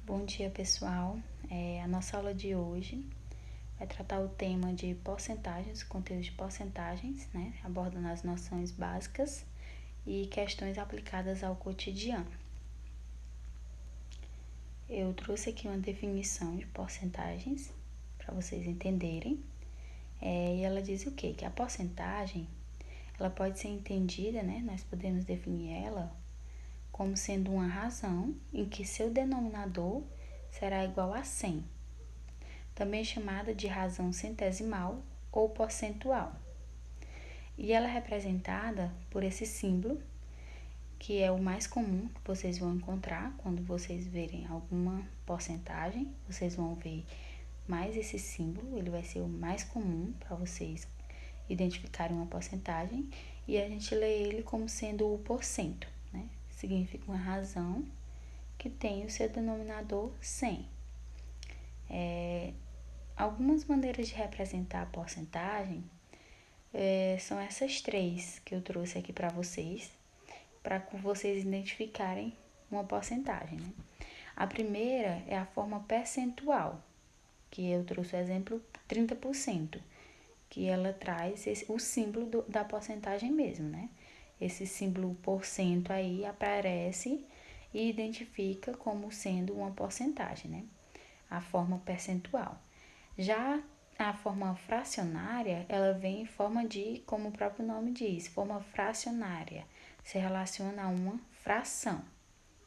Bom dia, pessoal. A nossa aula de hoje vai tratar o tema de porcentagens, conteúdo de porcentagens, né? Abordando as noções básicas e questões aplicadas ao cotidiano. Eu trouxe aqui uma definição de porcentagens para vocês entenderem. E ela diz o quê? Que a porcentagem, ela pode ser entendida, né? Nós podemos definir ela como sendo uma razão em que seu denominador será igual a 100, também chamada de razão centesimal ou percentual. E ela é representada por esse símbolo, que é o mais comum que vocês vão encontrar quando vocês verem alguma porcentagem. Vocês vão ver mais esse símbolo, ele vai ser o mais comum para vocês identificarem uma porcentagem, e a gente lê ele como sendo o porcento, né? Significa uma razão que tem o seu denominador 100. Algumas maneiras de representar a porcentagem são essas três que eu trouxe aqui para vocês vocês identificarem uma porcentagem, né? A primeira é a forma percentual, que eu trouxe o exemplo 30%, que ela traz o símbolo da porcentagem mesmo, né? Esse símbolo porcento aí aparece e identifica como sendo uma porcentagem, né? A forma percentual. Já a forma fracionária, ela vem em forma de, como o próprio nome diz, forma fracionária, se relaciona a uma fração,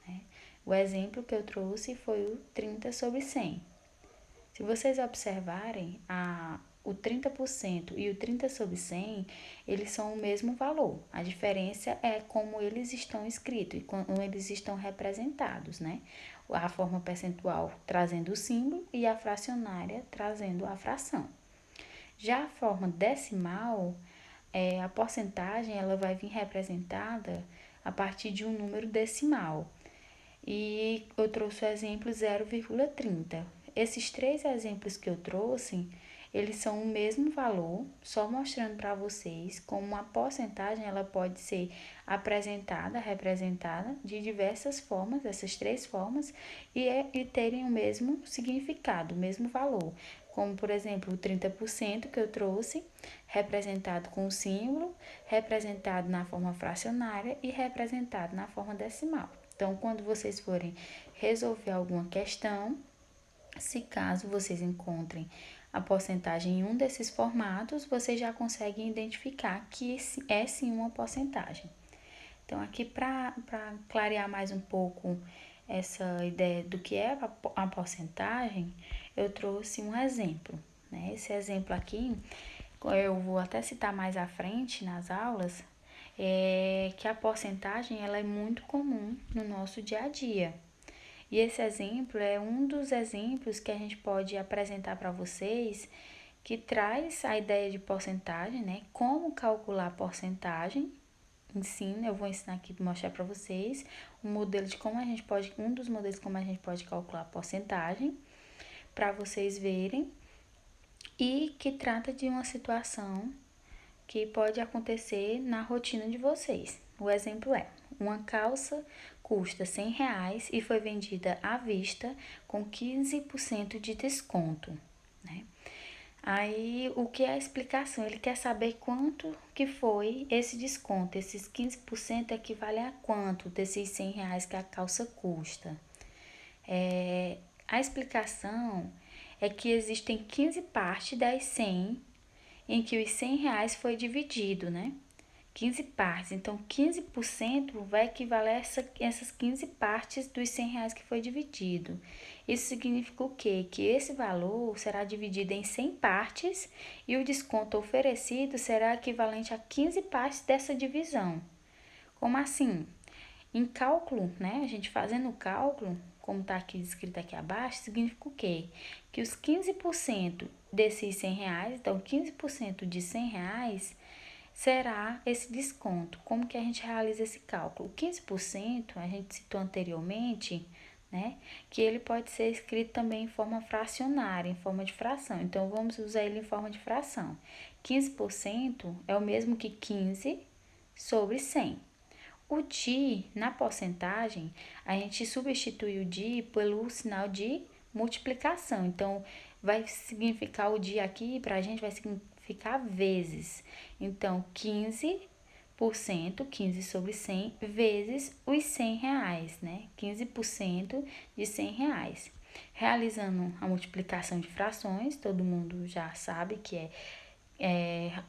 né? O exemplo que eu trouxe foi o 30/100. Se vocês observarem, o 30% e o 30/100, eles são o mesmo valor. A diferença é como eles estão escritos e como eles estão representados, né? A forma percentual trazendo o símbolo e a fracionária trazendo a fração. Já a forma decimal, a porcentagem ela vai vir representada a partir de um número decimal. E eu trouxe o exemplo 0,30. Esses três exemplos que eu trouxe, eles são o mesmo valor, só mostrando para vocês como uma porcentagem ela pode ser representada de diversas formas, essas três formas, e terem o mesmo significado, o mesmo valor. Como, por exemplo, o 30% que eu trouxe, representado com o símbolo, representado na forma fracionária e representado na forma decimal. Então, quando vocês forem resolver alguma questão, se caso vocês encontrem a porcentagem em um desses formatos, vocês já conseguem identificar que é sim uma porcentagem. Então, aqui para clarear mais um pouco essa ideia do que é a porcentagem, eu trouxe um exemplo, né? Esse exemplo aqui, eu vou até citar mais à frente nas aulas, que a porcentagem ela é muito comum no nosso dia a dia. E esse exemplo é um dos exemplos que a gente pode apresentar para vocês, que traz a ideia de porcentagem, né? Como calcular a porcentagem. Eu vou ensinar aqui, mostrar para vocês um modelo de como a gente pode, um dos modelos como a gente pode calcular a porcentagem, para vocês verem, e que trata de uma situação que pode acontecer na rotina de vocês. O exemplo é: uma calça custa R$100 e foi vendida à vista com 15% de desconto, né? Aí, o que é a explicação? Ele quer saber quanto que foi esse desconto. Esses 15% equivale a quanto desses R$100 que a calça custa. A explicação é que existem 15 partes das 100 em que os R$100 foi dividido, né? 15 partes. Então, 15% vai equivaler a essas 15 partes dos R$100 que foi dividido. Isso significa o quê? Que esse valor será dividido em 100 partes e o desconto oferecido será equivalente a 15 partes dessa divisão. Como assim? Em cálculo, né? A gente fazendo o cálculo, como está aqui escrito aqui abaixo, significa o quê? Que os 15% desses R$100, então 15% de R$100 será esse desconto. Como que a gente realiza esse cálculo? 15%, a gente citou anteriormente, né? Que ele pode ser escrito também em forma fracionária, em forma de fração. Então, vamos usar ele em forma de fração. 15% é o mesmo que 15 sobre 100. O DI, na porcentagem, a gente substitui o DI pelo sinal de multiplicação. Então, vai significar o DI aqui, para a gente, vai significar vezes. Então, 15%, 15 sobre 100, vezes os R$ 100, né? 15% de R$ 100. Realizando a multiplicação de frações, todo mundo já sabe que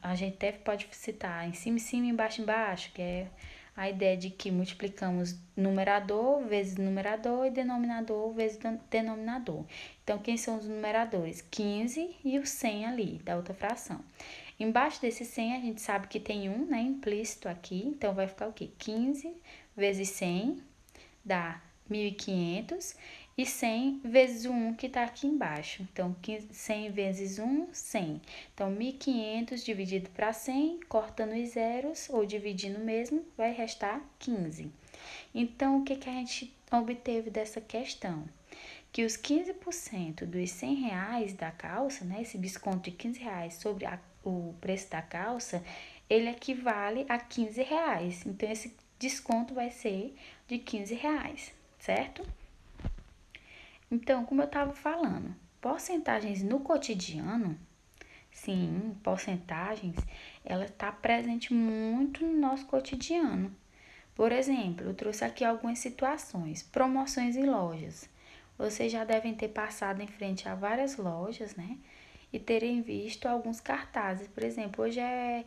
a gente até pode citar em cima, embaixo, que é a ideia de que multiplicamos numerador vezes numerador e denominador vezes denominador. Então, quem são os numeradores? 15 e o 100 ali, da outra fração. Embaixo desse 100, a gente sabe que tem 1, né, implícito aqui. Então, vai ficar o quê? 15 vezes 100 dá 1.500 e 100 vezes o 1 que está aqui embaixo. Então, 100 vezes 1, 100. Então, 1.500 dividido para 100, cortando os zeros ou dividindo mesmo, vai restar 15. Então, o que a gente obteve dessa questão? Que os 15% dos R$ 100 da calça, né, esse desconto de R$ 15 sobre o preço da calça, ele equivale a R$ 15. Então, esse desconto vai ser de R$ 15, certo? Então, como eu estava falando, porcentagens no cotidiano, sim, porcentagens, ela está presente muito no nosso cotidiano. Por exemplo, eu trouxe aqui algumas situações, promoções em lojas. Vocês já devem ter passado em frente a várias lojas, né? E terem visto alguns cartazes. Por exemplo, hoje é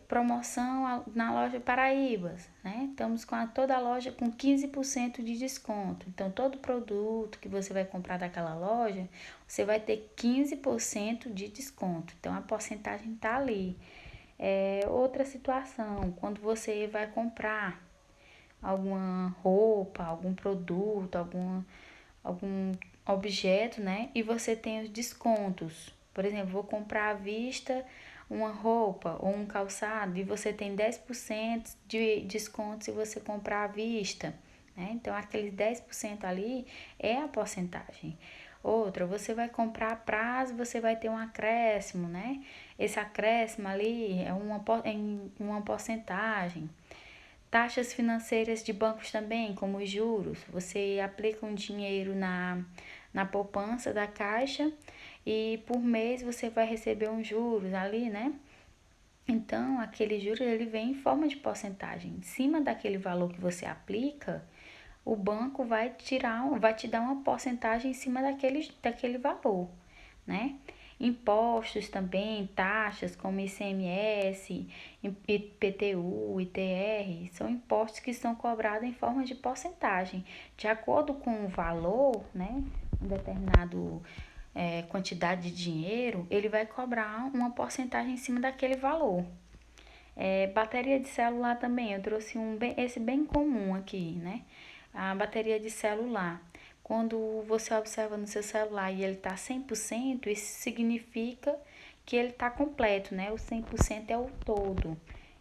promoção na loja Paraíbas, né? Estamos com toda a loja com 15% de desconto. Então, todo produto que você vai comprar daquela loja, você vai ter 15% de desconto. Então, a porcentagem está ali. Outra situação, quando você vai comprar alguma roupa, algum produto, algum objeto, né? E você tem os descontos. Por exemplo, vou comprar à vista uma roupa ou um calçado e você tem 10% de desconto se você comprar à vista, né? Então, aqueles 10% ali é a porcentagem. Outra, você vai comprar a prazo, você vai ter um acréscimo, né? Esse acréscimo ali é uma porcentagem. Taxas financeiras de bancos também, como os juros. Você aplica um dinheiro na poupança da Caixa e por mês você vai receber uns juros ali, né? Então, aquele juros ele vem em forma de porcentagem. Em cima daquele valor que você aplica, o banco vai te dar uma porcentagem em cima daquele valor, né? Impostos também, taxas como ICMS, IPTU, ITR, são impostos que são cobrados em forma de porcentagem. De acordo com o valor, né, um determinado quantidade de dinheiro, ele vai cobrar uma porcentagem em cima daquele valor. Bateria de celular também, eu trouxe esse bem comum aqui, né? A bateria de celular. Quando você observa no seu celular e ele está 100%, isso significa que ele está completo, né? O 100% é o todo.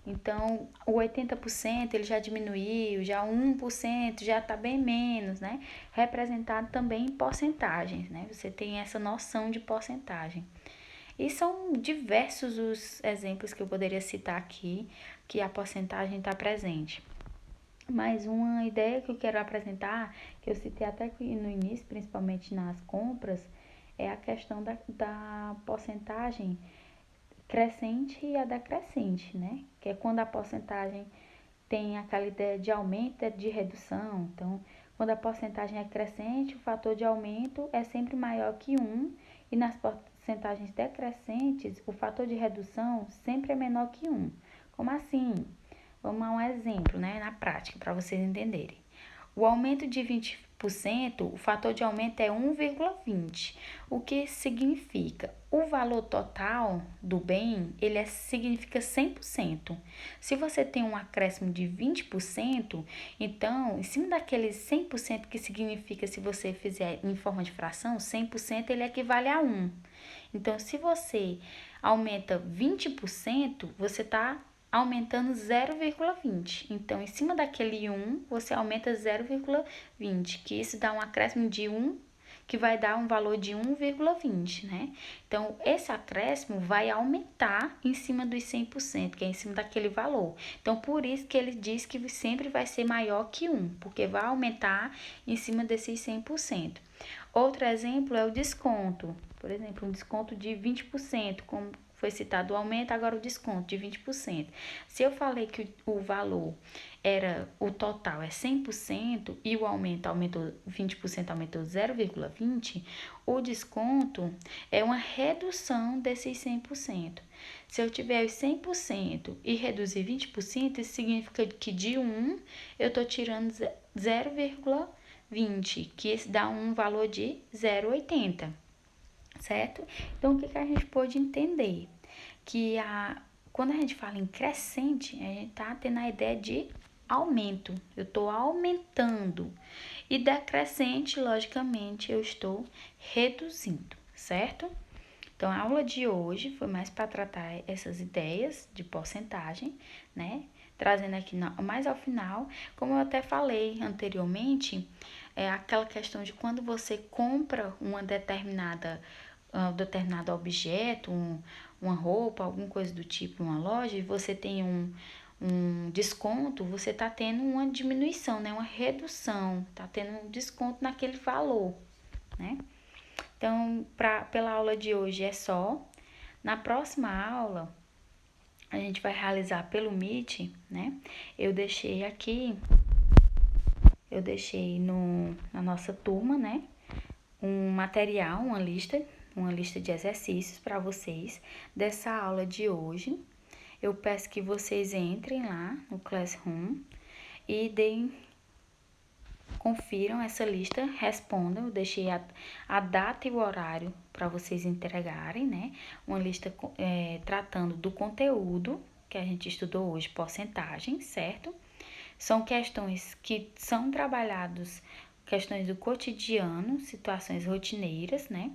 Então, o 80% ele já diminuiu, já o 1% já está bem menos, né? Representado também em porcentagens, né? Você tem essa noção de porcentagem. E são diversos os exemplos que eu poderia citar aqui, que a porcentagem está presente. Mas uma ideia que eu quero apresentar, que eu citei até no início, principalmente nas compras, é a questão da porcentagem crescente e a decrescente, né? Que é quando a porcentagem tem aquela ideia de aumento e de redução. Então, quando a porcentagem é crescente, o fator de aumento é sempre maior que 1, e nas porcentagens decrescentes, o fator de redução sempre é menor que 1. Como assim? Vamos a um exemplo, né, na prática, para vocês entenderem. O aumento de 20%, o fator de aumento é 1,20. O que significa? O valor total do bem, significa 100%. Se você tem um acréscimo de 20%, então, em cima daqueles 100% que significa, se você fizer em forma de fração, 100% ele equivale a 1. Então, se você aumenta 20%, você está aumentando 0,20. Então, em cima daquele 1, você aumenta 0,20, que isso dá um acréscimo de 1, que vai dar um valor de 1,20, né? Então, esse acréscimo vai aumentar em cima dos 100%, que é em cima daquele valor. Então, por isso que ele diz que sempre vai ser maior que 1, porque vai aumentar em cima desses 100%. Outro exemplo é o desconto. Por exemplo, um desconto de 20%, como foi citado o aumento, agora o desconto de 20%. Se eu falei que o valor o total é 100% e o aumento aumentou 20%, aumentou 0,20, o desconto é uma redução desses 100%. Se eu tiver os 100% e reduzir 20%, isso significa que de 1 eu estou tirando 0,20, que esse dá um valor de 0,80, certo? Então, o que a gente pode entender? Que quando a gente fala em crescente, a gente está tendo a ideia de aumento. Eu estou aumentando. E decrescente, logicamente, eu estou reduzindo, certo? Então, a aula de hoje foi mais para tratar essas ideias de porcentagem, né? Trazendo aqui mais ao final, como eu até falei anteriormente, é aquela questão de quando você compra um determinado objeto, uma roupa, alguma coisa do tipo, uma loja, e você tem um desconto, você está tendo uma diminuição, né? Uma redução, está tendo um desconto naquele valor, né? Então, pela aula de hoje é só. Na próxima aula, a gente vai realizar pelo Meet, né? Eu deixei na nossa turma, né? Um material, uma lista de exercícios para vocês dessa aula de hoje. Eu peço que vocês entrem lá no Classroom e confiram essa lista, respondam. Eu deixei a data e o horário para vocês entregarem, né? Uma lista tratando do conteúdo que a gente estudou hoje, porcentagem, certo? São questões que são trabalhadas, questões do cotidiano, situações rotineiras, né?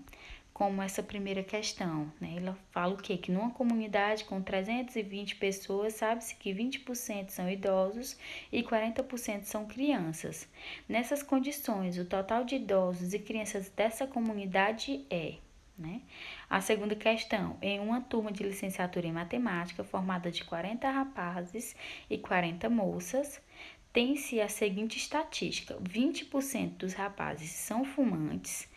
Como essa primeira questão, né? Ela fala o quê? Que numa comunidade com 320 pessoas, sabe-se que 20% são idosos e 40% são crianças. Nessas condições, o total de idosos e crianças dessa comunidade né? A segunda questão, em uma turma de licenciatura em matemática formada de 40 rapazes e 40 moças, tem-se a seguinte estatística: 20% dos rapazes são fumantes,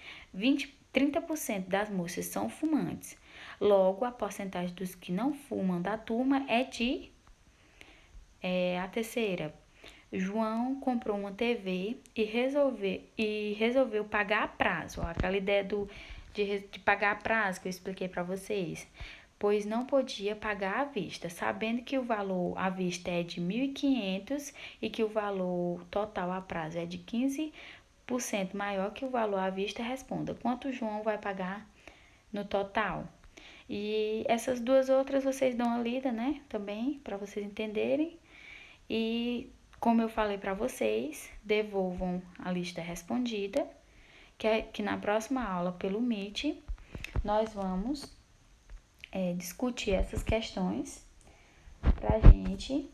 30% das moças são fumantes. Logo, a porcentagem dos que não fumam da turma a terceira. João comprou uma TV e resolveu pagar a prazo. Ó, aquela ideia de pagar a prazo que eu expliquei para vocês. Pois não podia pagar à vista, sabendo que o valor à vista é de 1.500 e que o valor total a prazo é de 15% maior que o valor à vista. Responda, quanto João vai pagar no total? E essas duas outras vocês dão uma lida, né? Também, para vocês entenderem. E, como eu falei para vocês, devolvam a lista respondida, que na próxima aula, pelo Meet, nós vamos discutir essas questões para a gente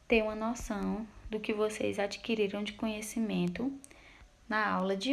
ter uma noção do que vocês adquiriram de conhecimento na aula de